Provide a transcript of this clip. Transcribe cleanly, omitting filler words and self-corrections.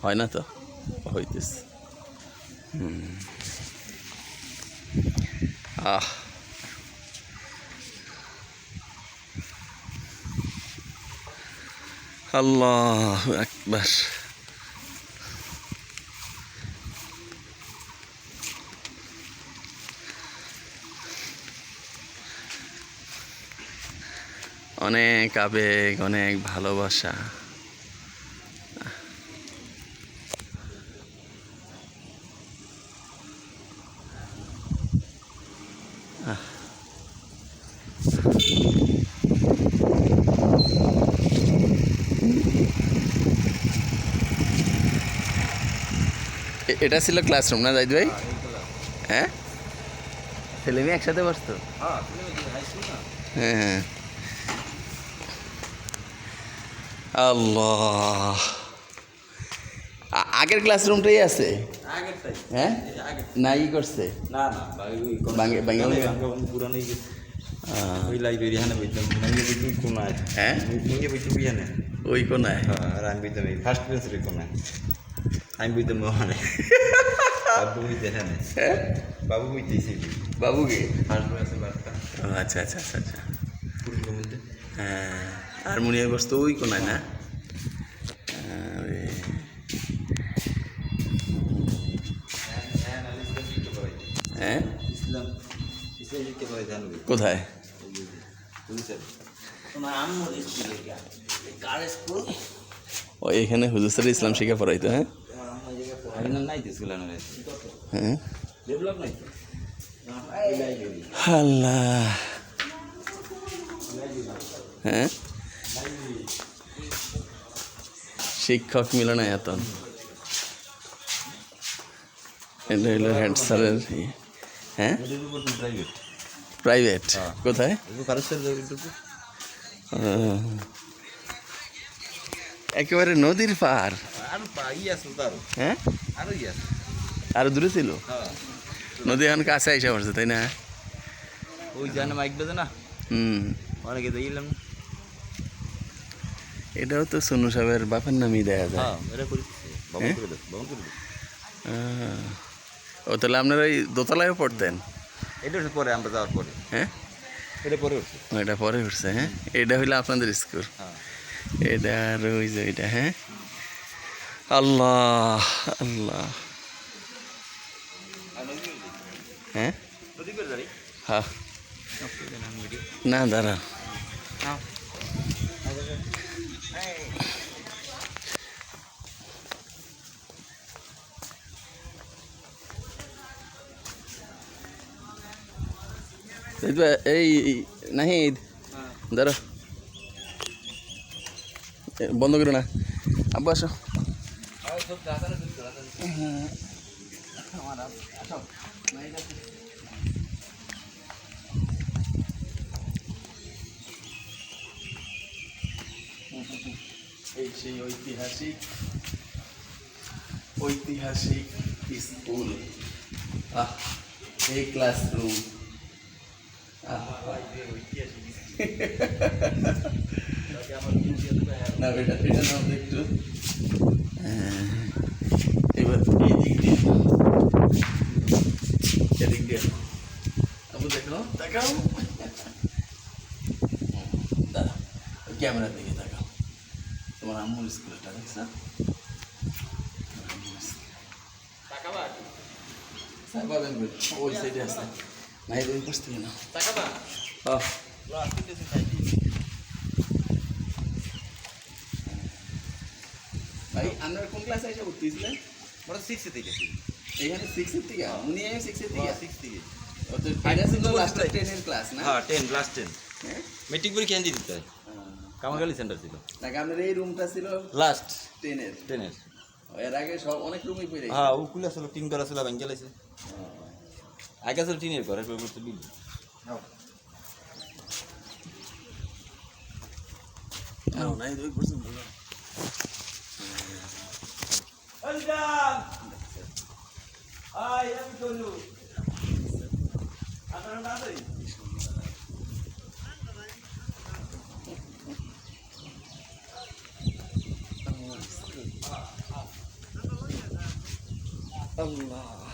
হয় না তো হইতেছে আল্লাহু আকবার অনেক আবেগ অনেক ভালোবাসা এটা ছিল ক্লাসরুম না জাহিদ ভাই? হ্যাঁ, ছেলে মেয়ে একসাথে বসতো। হ্যাঁ, আল্লাহ, আগের ক্লাসরুমটাই আছে। হ্যাঁ, না ই করছে ওই কোনায় ফার্স্ট বেঞ্চের কোনায় আমি বুঝতাম ওখানে বাবু বুঝতে এখানে বাবু বুঝতেছি বাবুকে। ফার্স্ট বেঞ্চের বাচ্চা আচ্ছা আচ্ছা আচ্ছা আচ্ছা পুরুষের মধ্যে। হ্যাঁ, হারমোনিয়াম বসতো ওই কোনায় না? হ্যাঁ, কোথায়? ও এখানে হুজুর স্যার ইসলাম শিখা পড়াইতো। হ্যাঁ হ্যাঁ, আল্লাহ, হ্যাঁ, শিক্ষক মিলনায়তন, এটা হলো হেড স্যারের। হ্যাঁ, প্রাইভেট কোথায়? একেবারে নদীর পার। হ্যাঁ, আরো দূরে ছিল নদী, এখন কাছে আইসা পড়ছে তাই না? ওই জানে মাইক বাজে না, অনেকে দেখলাম। এটাও তো সোনু সাহেবের বাপের নামই দেখা যায়। ও তাহলে আপনারা ওই দোতলায়ও পড়তেন? এটা হচ্ছে পরে আমরা যাওয়ার পরে। হ্যাঁ, এটা পরে উঠছে। এটা পরে উঠছে। হ্যাঁ, এটা হইলো আপনাদের স্কুল। এটা আর ওই যে এটা। হ্যাঁ, আল্লাহ আল্লাহ। হ্যাঁ হ্যাঁ, না দাঁড়া, এই নাহিদ দাঁড়া, বন্ধ করো না, আব্বু আসো। এই সেই ঐতিহাসিক স্কুল, এই ক্লাসরুম। না বেটা, এটা নাও একটু। এবার এদিক দিয়ে আবু দেখো, দেখাও, দাঁড়া, ক্যামেরার দিকে দেখাও। তোমার আম্মুর স্কুলটা দেখছা? ওই সাইডে আছে, নাই ওই পাশ থেকে না। ভাই আপনারা কোন ক্লাসে এসে ভর্তি ছিলেন? ওরা 6 থেকে, এখানে 6 এর থেকে, উনি 6 এর থেকে। 6 থেকে তো এটা ছিল লাস্ট 10 এর ক্লাস না? হ্যাঁ 10 ক্লাস 10। হ্যাঁ, মেট্রিক পরীক্ষা এনে দিতে হয়। কামারগালি সেন্টার ছিল না, আপনার এই রুমটা ছিল লাস্ট 10 এর। এর আগে সব অনেক রুমই পড়ে। হ্যাঁ, ও কুলা ছিল, টিন করা ছিল, ভাঙ্গা লাইছে। আগে ছিল টিনের ঘর, এরপর করতে বিল। নাই দুই পর্যন্ত। আল্লাহ